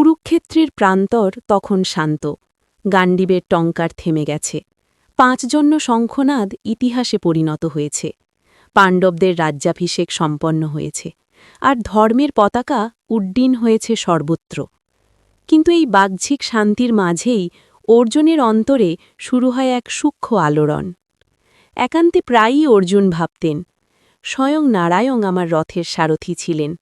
কুরুক্ষেত্রের প্রান্তর তখন শান্ত। গান্ডীবের টঙ্কার থেমে গেছে। ৫ জন্য শঙ্খনাদ ইতিহাসে পরিণত হয়েছে। পাণ্ডবদের রাজ্যাভিষেক সম্পন্ন হয়েছে, আর ধর্মের পতাকা উড্ডীন হয়েছে সর্বত্র। কিন্তু এই বাহ্যিক শান্তির মাঝেই অর্জুনের অন্তরে শুরু হয় এক সূক্ষ্ম আলোড়ন। একান্তে প্রায়ই অর্জুন ভাবতেন, স্বয়ং নারায়ণ আমার রথের সারথি ছিলেন।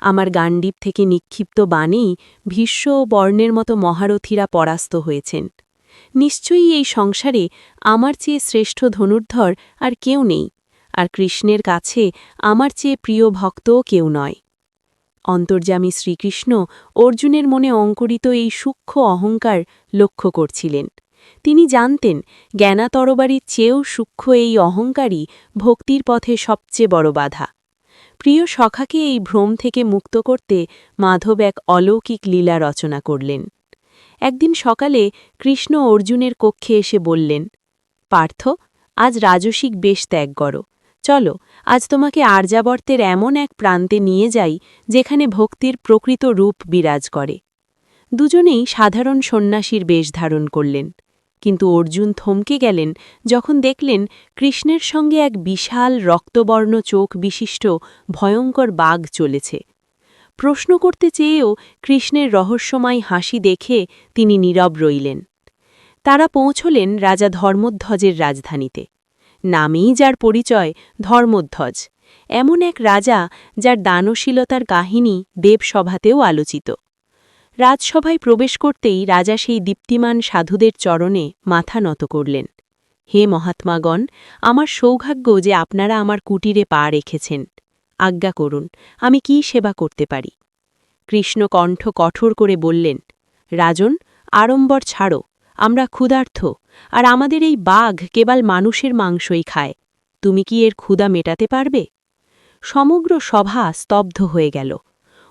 আমার গান্ডীব থেকে নিক্ষিপ্ত বাণেই ভীষ্ম ও বর্ণের মতো মহারথীরা পরাস্ত হয়েছেন। নিশ্চয়ই এই সংসারে আমার চেয়ে শ্রেষ্ঠ ধনুর্ধর আর কেউ নেই, আর কৃষ্ণের কাছে আমার চেয়ে প্রিয় ভক্তও কেউ নয়। অন্তর্যামী শ্রীকৃষ্ণ অর্জুনের মনে অঙ্কুরিত এই সূক্ষ্ম অহংকার লক্ষ্য করছিলেন। তিনি জানতেন, জ্ঞানাতরবারির চেয়েও সূক্ষ্ম এই অহংকারই ভক্তির পথে সবচেয়ে বড় বাধা। প্রিয় সখাকে এই ভ্রম থেকে মুক্ত করতে মাধব এক অলৌকিক লীলা রচনা করলেন। একদিন সকালে কৃষ্ণ অর্জুনের কক্ষে এসে বললেন, পার্থ, আজ রাজসিক বেশ ত্যাগ করো। চলো, আজ তোমাকে আর্যাবর্তের এমন এক প্রান্তে নিয়ে যাই যেখানে ভক্তির প্রকৃত রূপ বিরাজ করে। দুজনেই সাধারণ সন্ন্যাসীর বেশ ধারণ করলেন, কিন্তু অর্জুন থমকে গেলেন যখন দেখলেন কৃষ্ণের সঙ্গে এক বিশাল রক্তবর্ণ চোখ বিশিষ্ট ভয়ঙ্কর বাঘ চলেছে। প্রশ্ন করতে চেয়েও কৃষ্ণের রহস্যময় হাসি দেখে তিনি নীরব রইলেন। তারা পৌঁছলেন রাজা ধর্মধ্বজের রাজধানীতে। নামেই যার পরিচয় ধর্মধ্বজ, এমন এক রাজা যার দানশীলতার কাহিনী দেবসভাতেও আলোচিত। রাজসভায় প্রবেশ করতেই রাজা সেই দীপ্তিমান সাধুদের চরণে মাথা নত করলেন। হে মহাত্মাগণ, আমার সৌভাগ্য যে আপনারা আমার কুটিরে পা রেখেছেন। আজ্ঞা করুন, আমি কি সেবা করতে পারি? কৃষ্ণ কণ্ঠ কঠোর করে বললেন, রাজন, আড়ম্বর ছাড়ো, আমরা ক্ষুধার্থ, আর আমাদের এই বাঘ কেবল মানুষের মাংসই খায়। তুমি কি এর ক্ষুধা মেটাতে পারবে? সমগ্র সভা স্তব্ধ হয়ে গেল।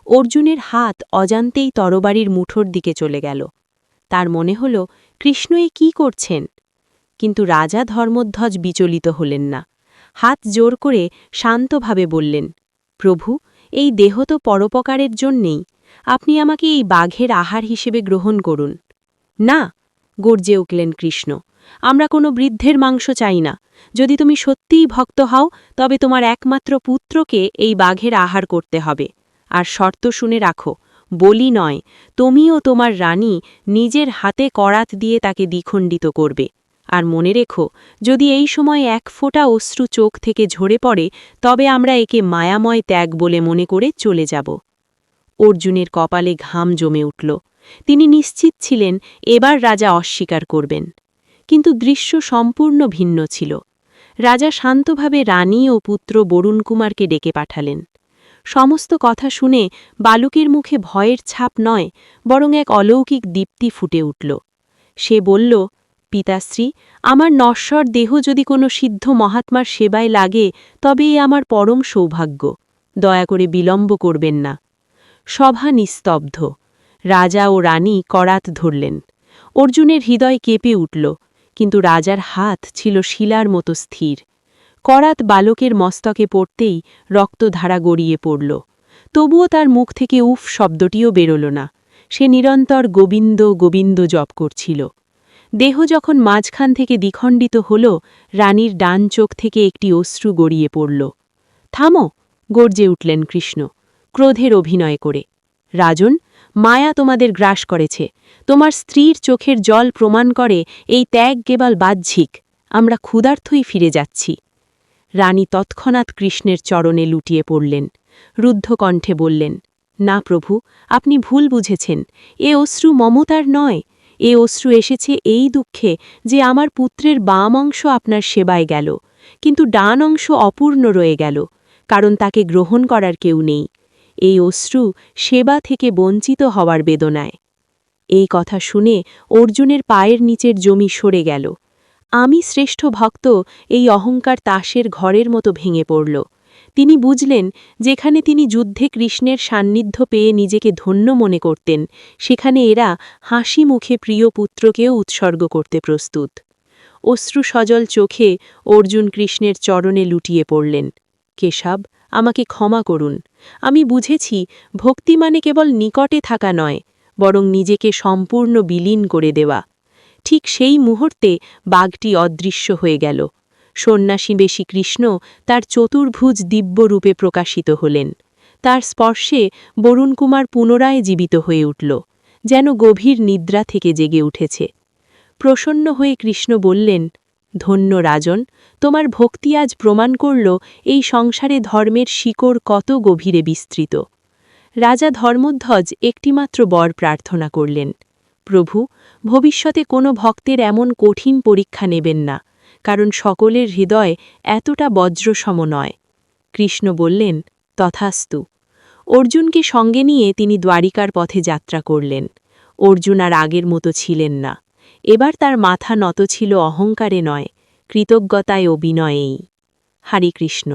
অর্জুনের হাত অজান্তেই তরবারির মুঠোর দিকে চলে গেল। তার মনে হল, কৃষ্ণ এ কী করছেন? কিন্তু রাজা ধর্মধ্বজ বিচলিত হলেন না। হাত জোর করে শান্তভাবে বললেন, প্রভু, এই দেহ তো পরোপকারের জন্যেই। আপনি আমাকে এই বাঘের আহার হিসেবে গ্রহণ করুন। না, গর্জে উঠলেন কৃষ্ণ, আমরা কোনো বৃদ্ধের মাংস চাই না। যদি তুমি সত্যিই ভক্ত হও, তবে তোমার একমাত্র পুত্রকে এই বাঘের আহার করতে হবে। আর শর্ত শুনে রাখো, বলি নয়, তুমিও তোমার রানী নিজের হাতে করাত দিয়ে তাকে দ্বিখণ্ডিত করবে। আর মনে রেখো, যদি এই সময় এক ফোঁটা অশ্রু চোখ থেকে ঝরে পড়ে, তবে আমরা একে মায়াময় ত্যাগ বলে মনে করে চলে যাব। অর্জুনের কপালে ঘাম জমে উঠল। তিনি নিশ্চিত ছিলেন এবার রাজা অস্বীকার করবেন। কিন্তু দৃশ্য সম্পূর্ণ ভিন্ন ছিল। রাজা শান্তভাবে রানী ও পুত্র বরুণকুমারকে ডেকে পাঠালেন। সমস্ত কথা শুনে বালকের মুখে ভয়ের ছাপ নয়, বরং এক অলৌকিক দীপ্তি ফুটে উঠল। সে বলল, পিতাশ্রী, আমার নশ্বর দেহ যদি কোনো সিদ্ধ মহাত্মার সেবায় লাগে, তবে এ আমার পরম সৌভাগ্য। দয়া করে বিলম্ব করবেন না। সভা নিস্তব্ধ। রাজা ও রানী করাত ধরলেন। অর্জুনের হৃদয় কেঁপে উঠল, কিন্তু রাজার হাত ছিল শিলার মতো স্থির। করাত বালকের মস্তকে পড়তেই রক্তধারা গড়িয়ে পড়ল। তবুও তার মুখ থেকে উফ শব্দটিও বেরোল না। সে নিরন্তর গোবিন্দ গোবিন্দ জপ করছিল। দেহ যখন মাঝখান থেকে দ্বিখণ্ডিত হল, রানীর ডান চোখ থেকে একটি অশ্রু গড়িয়ে পড়ল। থামো, গর্জে উঠলেন কৃষ্ণ, ক্রোধের অভিনয় করে। রাজন, মায়া তোমাদের গ্রাস করেছে। তোমার স্ত্রীর চোখের জল প্রমাণ করে এই ত্যাগ কেবল বাহ্যিক। আমরা ক্ষুধার্থই ফিরে যাচ্ছি। রানী তৎক্ষণাৎ কৃষ্ণের চরণে লুটিয়ে পড়লেন। রুদ্ধ কণ্ঠে বললেন, না প্রভু, আপনি ভুল বুঝেছেন। এ অশ্রু মমতার নয়। এ অশ্রু এসেছে এই দুঃখে যে আমার পুত্রের বাম অংশ আপনার সেবায় গেল, কিন্তু ডান অংশ অপূর্ণ রয়ে গেল, কারণ তাকে গ্রহণ করার কেউ নেই। এই অশ্রু সেবা থেকে বঞ্চিত হওয়ার বেদনায়। এই কথা শুনে অর্জুনের পায়ের নিচের জমি সরে গেল। আমি শ্রেষ্ঠ ভক্ত, এই অহংকার তাসের ঘরের মতো ভেঙে পড়ল। তিনি বুঝলেন, যেখানে তিনি যুদ্ধে কৃষ্ণের সান্নিধ্য পেয়ে নিজেকে ধন্য মনে করতেন, সেখানে এরা হাসি মুখে প্রিয় পুত্রকেও উৎসর্গ করতে প্রস্তুত। অশ্রু সজল চোখে অর্জুন কৃষ্ণের চরণে লুটিয়ে পড়লেন। কেশব, আমাকে ক্ষমা করুন। আমি বুঝেছি, ভক্তি মানে কেবল নিকটে থাকা নয়, বরং নিজেকে সম্পূর্ণ বিলীন করে দেওয়া। ঠিক সেই মুহূর্তে বাঘটি অদৃশ্য হয়ে গেল। সন্ন্যাসীবেশী কৃষ্ণ তার চতুর্ভুজ দিব্যরূপে প্রকাশিত হলেন। তার স্পর্শে বরুণকুমার পুনরায় জীবিত হয়ে উঠল, যেন গভীর নিদ্রা থেকে জেগে উঠেছে। প্রসন্ন হয়ে কৃষ্ণ বললেন, ধন্য রাজন, তোমার ভক্তি আজ প্রমাণ করল এই সংসারে ধর্মের শিকড় কত গভীরে বিস্তৃত। রাজা ধর্মধ্বজ একটিমাত্র বর প্রার্থনা করলেন, প্রভু, ভবিষ্যতে কোনো ভক্তের এমন কঠিন পরীক্ষা নেবেন না, কারণ সকলের হৃদয় এতটা বজ্রসম নয়। কৃষ্ণ বললেন, তথাস্তু। অর্জুনকে সঙ্গে নিয়ে তিনি দ্বারিকার পথে যাত্রা করলেন। অর্জুন আর আগের মতো ছিলেন না। এবার তার মাথা নত ছিল অহংকারে নয়, কৃতজ্ঞতায় ও বিনয়েই। হরে কৃষ্ণ।